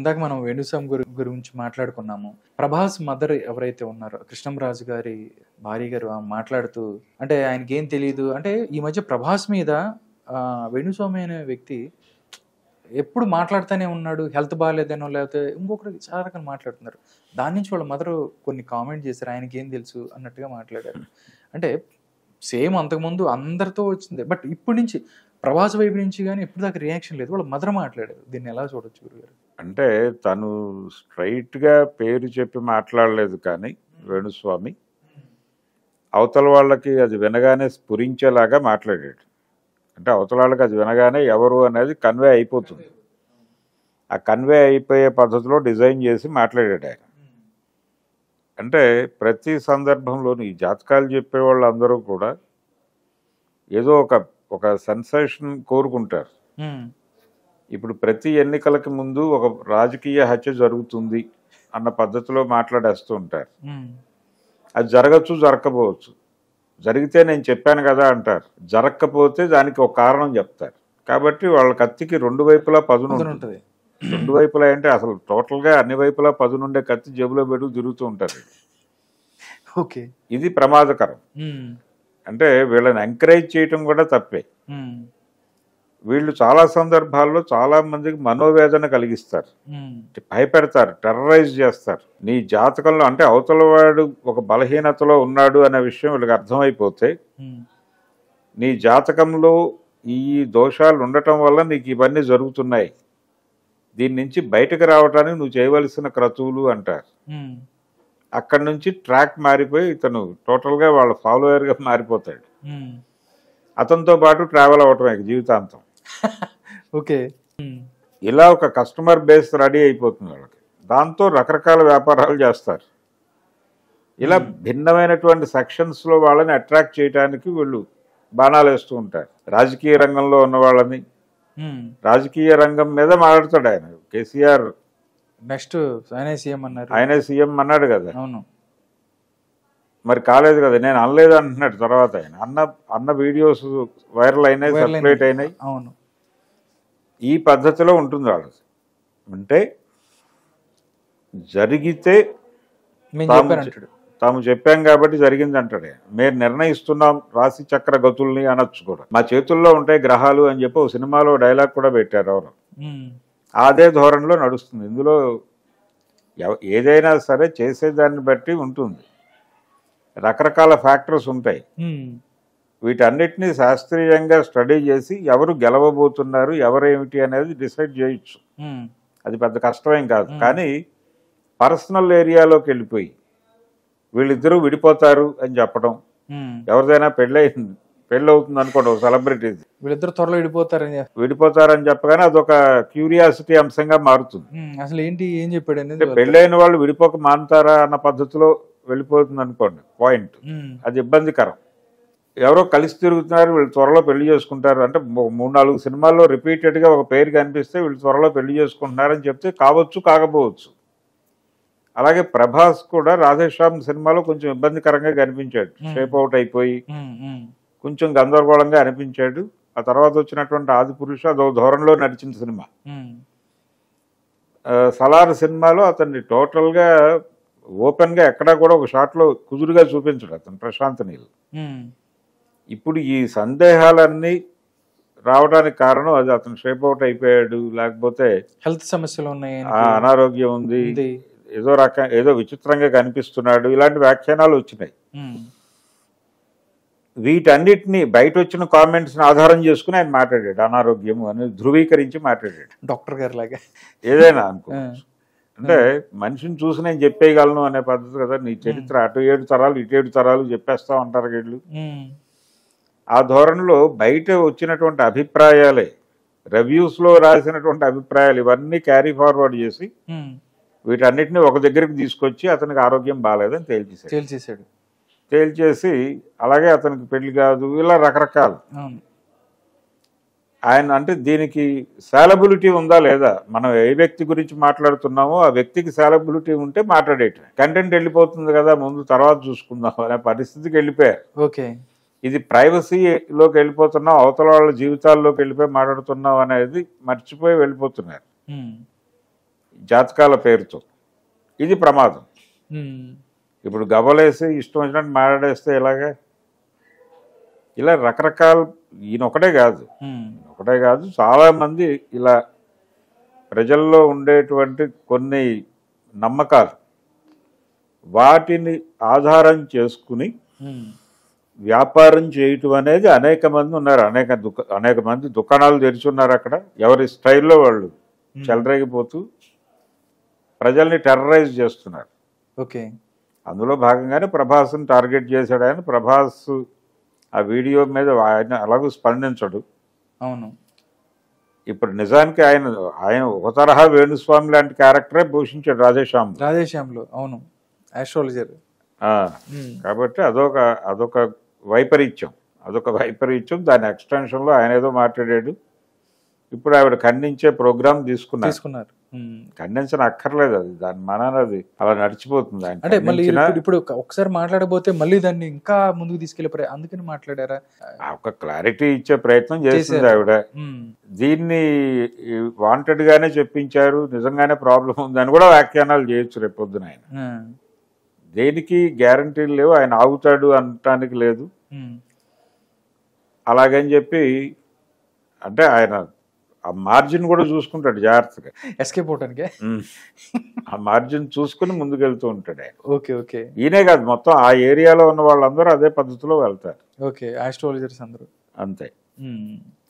ఇందాక మనం వేణుస్వామి గురించి మాట్లాడుకున్నాము. ప్రభాస్ మదర్ ఎవరైతే ఉన్నారో కృష్ణంరాజు గారి భార్య గారు ఆమె మాట్లాడుతూ అంటే ఆయనకేం తెలీదు అంటే ఈ మధ్య ప్రభాస్ మీద వేణుస్వామి అనే వ్యక్తి ఎప్పుడు మాట్లాడుతూనే ఉన్నాడు. హెల్త్ బాగాలేదనో లేకపోతే ఇంకొకటి చాలా రకాలు మాట్లాడుతున్నారు. దాని నుంచి వాళ్ళ మదర్ కొన్ని కామెంట్ చేశారు. ఆయనకేం తెలుసు అన్నట్టుగా మాట్లాడారు. అంటే సేమ్ అంతకుముందు అందరితో వచ్చింది. బట్ ఇప్పటి నుంచి ప్రభాస్ వైపు నుంచి కానీ ఇప్పుడు దాకా రియాక్షన్ లేదు. వాళ్ళ మదర్ మాట్లాడారు. దీన్ని ఎలా చూడొచ్చు గురుగారు? అంటే తను స్ట్రైట్గా పేరు చెప్పి మాట్లాడలేదు, కానీ వేణుస్వామి అవతల వాళ్ళకి అది వినగానే స్ఫురించేలాగా మాట్లాడాడు. అంటే అవతల వాళ్ళకి అది వినగానే ఎవరు అనేది కన్వే అయిపోతుంది. ఆ కన్వే అయిపోయే పద్ధతిలో డిజైన్ చేసి మాట్లాడాడు ఆయన. అంటే ప్రతి సందర్భంలోనూ ఈ జాతకాలు చెప్పే వాళ్ళందరూ కూడా ఏదో ఒక సెన్సేషన్ కోరుకుంటారు. ఇప్పుడు ప్రతి ఎన్నికలకి ముందు ఒక రాజకీయ హత్య జరుగుతుంది అన్న పద్ధతిలో మాట్లాడేస్తూ ఉంటారు. అది జరగచ్చు, జరగకపోవచ్చు. జరిగితే నేను చెప్పాను కదా అంటారు, జరగకపోతే దానికి ఒక కారణం చెప్తారు. కాబట్టి వాళ్ళ కత్తికి రెండు వైపులా పదును ఉంటుంది. రెండు వైపులా అంటే అసలు టోటల్గా అన్ని వైపులా పదునుండే కత్తి జేబులో పెట్టుకు తిరుగుతూ ఉంటారు. ఓకే, ఇది ప్రమాదకరం. అంటే వీళ్ళని ఎంకరేజ్ చేయటం కూడా తప్పే. వీళ్ళు చాలా సందర్భాల్లో చాలా మందికి మనోవేదన కలిగిస్తారు, భయపెడతారు, టెర్రరైజ్ చేస్తారు. నీ జాతకంలో అంటే అవతల వాడు ఒక బలహీనతలో ఉన్నాడు అనే విషయం వీళ్ళకి అర్థమైపోతే నీ జాతకంలో ఈ దోషాలు ఉండటం వల్ల నీకు ఇవన్నీ జరుగుతున్నాయి, దీని నుంచి బయటకు రావడానికి నువ్వు చేయవలసిన క్రతువులు అంటారు. అక్కడి నుంచి ట్రాక్ మారిపోయి ఇతను టోటల్గా వాళ్ళ ఫాలోయర్గా మారిపోతాడు. అతనితో పాటు ట్రావెల్ అవటమే జీవితాంతం. ఓకే, ఇలా ఒక కస్టమర్ బేస్ రెడీ అయిపోతుంది వాళ్ళకి. దాంతో రకరకాల వ్యాపారాలు చేస్తారు. ఇలా భిన్నమైనటువంటి సెక్షన్స్లో వాళ్ళని అట్రాక్ట్ చేయడానికి వీళ్ళు బాణాలు వేస్తూ ఉంటారు. రాజకీయ రంగంలో ఉన్న వాళ్ళని, రాజకీయ రంగం మీద మాట్లాడతాడు ఆయన. కేసీఆర్ నెక్స్ట్ ఆయనే సీఎం అన్నాడు కదా. అవును, మరి కాలేదు కదా, నేను అనలేదు అంటున్నాడు. తర్వాత ఆయన అన్న వీడియోస్ వైరల్ అయినాయి, సర్క్యులేట్ అయినాయి. అవును, ఈ పద్ధతిలో ఉంటుంది వాళ్ళది. అంటే జరిగితే తాము చెప్పాం కాబట్టి జరిగింది అంటాడు. మేము నిర్ణయిస్తున్నాం రాశి చక్ర గతుల్ని అనొచ్చు కూడా. మా చేతుల్లో ఉంటాయి గ్రహాలు అని చెప్పి ఒక సినిమాలో డైలాగ్ కూడా పెట్టారు ఎవరు. అదే ధోరణిలో నడుస్తుంది. ఇందులో ఏదైనా సరే చేసేదాన్ని బట్టి ఉంటుంది. రకరకాల ఫ్యాక్టర్స్ ఉంటాయి. వీటన్నిటినీ శాస్త్రీయంగా స్టడీ చేసి ఎవరు గెలవబోతున్నారు, ఎవరేమిటి అనేది డిసైడ్ చేయొచ్చు. అది పెద్ద కష్టమేం కాదు. కానీ పర్సనల్ ఏరియాలోకి వెళ్ళిపోయి వీళ్ళిద్దరూ విడిపోతారు అని చెప్పడం, ఎవరిదైనా పెళ్ళి అవుతుంది అనుకోండి ఒక సెలబ్రిటీది, వీళ్ళిద్దరు త్వరలో విడిపోతారని చెప్పగానే అదొక క్యూరియాసిటీ అంశంగా మారుతుంది. అసలు ఏంటి, ఏం చెప్పాడు, పెళ్ళైన వాళ్ళు విడిపోక మానుతారా అన్న పద్ధతిలో వెళ్ళిపోతుంది అనుకోండి పాయింట్. అది ఇబ్బందికరం. ఎవరో కలిసి తిరుగుతున్నారు, వీళ్ళు త్వరలో పెళ్లి చేసుకుంటారు అంటే 3-4 సినిమాల్లో రిపీటెడ్గా ఒక పేరు కనిపిస్తే వీళ్ళు త్వరలో పెళ్లి చేసుకుంటున్నారని చెప్తే కావచ్చు, కాకపోవచ్చు. అలాగే ప్రభాస్ కూడా రాధేశ్యామ్ సినిమాలో కొంచెం ఇబ్బందికరంగా కనిపించాడు. షేప్ అవుట్ అయిపోయి కొంచెం గందరగోళంగా అనిపించాడు. ఆ తర్వాత వచ్చినటువంటి ఆదిపురుష అదో ధోరణిలో నడిచిన సినిమా. సలార్ సినిమాలో అతన్ని టోటల్గా ఓపెన్గా ఎక్కడా కూడా ఒక షాట్లో కుదురుగా చూపించడు అతను, ప్రశాంత్ నీల్. ఇప్పుడు ఈ సందేహాలన్నీ రావడానికి కారణం అది అతను షేప్ అవుట్ అయిపోయాడు, లేకపోతే హెల్త్ సమస్యలు ఉన్నాయి, అనారోగ్యం ఉంది, ఏదో విచిత్రంగా కనిపిస్తున్నాడు, ఇలాంటి వ్యాఖ్యానాలు వచ్చినాయి. వీటన్నిటిని బయట వచ్చిన కామెంట్స్ని ఆధారం చేసుకుని ఆయన మాట్లాడాడు. అనారోగ్యం అని ధృవీకరించి మాట్లాడాడు. డాక్టర్ గారు లాగా ఏదైనా అనుకోవచ్చు. అంటే మనిషిని చూసి నేను చెప్పేయగలను అనే పద్ధతి కదా. నీ చరిత్ర అటు 7 తరాలు ఇటు 7 తరాలు చెప్పేస్తా ఉంటారు వీళ్ళు. ఆ ధోరణిలో బయట వచ్చినటువంటి అభిప్రాయాలే, రివ్యూస్లో రాసినటువంటి అభిప్రాయాలు ఇవన్నీ క్యారీ ఫార్వర్డ్ చేసి వీటన్నిటిని ఒక దగ్గరికి తీసుకొచ్చి అతనికి ఆరోగ్యం బాగాలేదని తేల్చేశాడు. తేల్చేసి అలాగే అతనికి పెళ్లి కాదు, ఇలా రకరకాలు. ఆయన అంటే దీనికి సాలబిలిటీ ఉందా లేదా, మనం ఏ వ్యక్తి గురించి మాట్లాడుతున్నామో ఆ వ్యక్తికి సాలబిలిటీ ఉంటే మాట్లాడేట. కంటెంట్ వెళ్ళిపోతుంది కదా, ముందు తర్వాత చూసుకుందాం అనే పరిస్థితికి వెళ్ళిపోయారు. ఓకే, ఇది ప్రైవసీలోకి వెళ్ళిపోతున్నాం, అవతల వాళ్ళ జీవితాల్లోకి వెళ్ళిపోయి మాట్లాడుతున్నాం అనేది మర్చిపోయి వెళ్ళిపోతున్నారు. జాతకాల పేరుతో. ఇది ప్రమాదం. ఉమ్, ఇప్పుడు గవ్వలేసి ఇష్టం వచ్చినట్టు మాట్లాడేస్తే ఎలాగా? ఇలా రకరకాల, ఈయన ఒకటే కాదు చాలామంది ఇలా ప్రజల్లో ఉండేటువంటి కొన్ని నమ్మకాలు వాటిని ఆధారం చేసుకుని ఉమ్, వ్యాపారం చేయటం అనేది అనేక మంది ఉన్నారు. అనేక మంది దుకాణాలు తెరిచి ఉన్నారు. అక్కడ ఎవరి స్టైల్లో వాళ్ళు చెలరేగిపోతూ ప్రజల్ని టెర్రరైజ్ చేస్తున్నారు. ఓకే. అందులో భాగంగానే ప్రభాస్ని టార్గెట్ చేశాడు ఆయన. ప్రభాస్ ఆ వీడియో మీద ఆయన అలాగూ స్పందించడు. అవును. ఇప్పుడు నిజానికి ఆయన ఒక తరహా వేణుస్వామి లాంటి క్యారెక్టరే పోషించాడు రాధేశ్యామ్లో. అవును, ఆస్ట్రాలజర్. కాబట్టి అదొక వైపరీత్యం. దాని ఎక్స్టెన్షన్లో ఆయన ఏదో మాట్లాడాడు. ఇప్పుడు ఆవిడ ఖండించే ప్రోగ్రామ్ తీసుకున్నారు. ఖండించిన అక్కర్లేదు, అది దాని మనది అలా నడిచిపోతుంది. అంటే మళ్ళీ ఇప్పుడు ఒకసారి మాట్లాడబోతే మళ్ళీ దాన్ని ఇంకా ముందుకు తీసుకెళ్ళిపోయారు, అందుకని మాట్లాడారా? ఒక క్లారిటీ ఇచ్చే ప్రయత్నం చేసింది ఆవిడ. దీన్ని వాంటెడ్ గానే చెప్పించారు, నిజంగానే ప్రాబ్లం ఉందని కూడా వ్యాఖ్యానాలు చేయొచ్చు రేపొద్దున. ఆయన దేనికి గ్యారంటీలు లేవు, ఆయన ఆగుతాడు అనటానికి లేదు. అలాగని చెప్పి అంటే ఆయన ఆ మార్జిన్ కూడా చూసుకుంటాడు జాగ్రత్తగా, ఎస్కేప్ అవటానికి. ఆ మార్జిన్ చూసుకుని ముందుకెళ్తూ ఉంటాడు ఆయన. ఓకే. ఈయనే కాదు, మొత్తం ఆ ఏరియాలో ఉన్న వాళ్ళందరూ అదే పద్ధతిలో వెళ్తారు. ఓకే, ఆస్ట్రాలజర్స్ అందరూ అంతే.